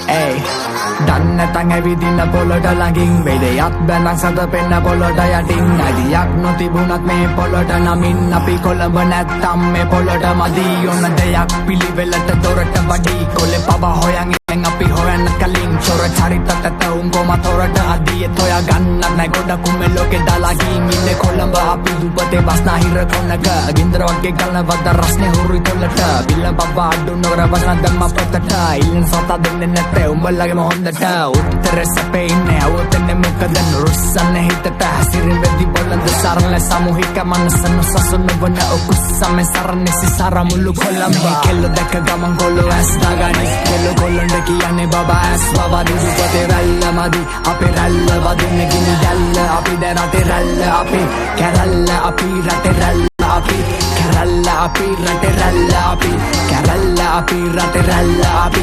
Ay, dන්න තන් ඇවිදින්න පොළොට ළඟින් වෙඩයක් බැලන් සඳ පෙන්න පොළොට යටින් අඩියක් නොතිබුණත් මේ පොළොට නමින් අපි කොළඹ නැත්තම් මේ පොළොට මදි ඔන්න දෙයක් පිළිවෙලට දොරට වඩී කොලෙ පබ හොයන් ඉතින් අපි හොයන්න කලින් චොර චරිතට උඹම තොරට අදියෙත් හොයා ගන්නත් නැ ගොඩකුම ලෝකෙ දාලා ගින් ඉන්නේ කොළඹ අපි දුපතේ බස්නාහිර කොන්නක ගින්දර වගේ ගලන වද රස්නේ හුරුයි කොල්ලට බිල්ල බබා අඩු නොකර වසන දැම්ම පොතට ඉල්ලන් සතා දෙන්නේ නැත්තේ උඹලගේ මොහොන්දට උත්තර සැපේ ඉන්නේ අවතන්නේ මොකද නුරුස්සන්නේ හිතට හසිරින් වෙදි බලන්ද සරල සමූහික මනසන සසන වන ඔකුස්සම සරන්නේ සිසාර මුළු කොළඹ කෙල්ල දැක ගමන් කොල්ල ඇස් දාගනි කොල්ලොන්ද කියන්නේ බබා ඇස් බබා දුපතේ රැල්ල මදි අපේ රැල්ල වදින්නේ ගිනි දැල්ල අපි දැන් රටේ රැල්ල අපි කැරල්ල අපි රටේ රැල්ල අපි කැරල්ල අපි රටේ රැල්ල අපි කැරල්ල අපි රටේ රැල්ල අපි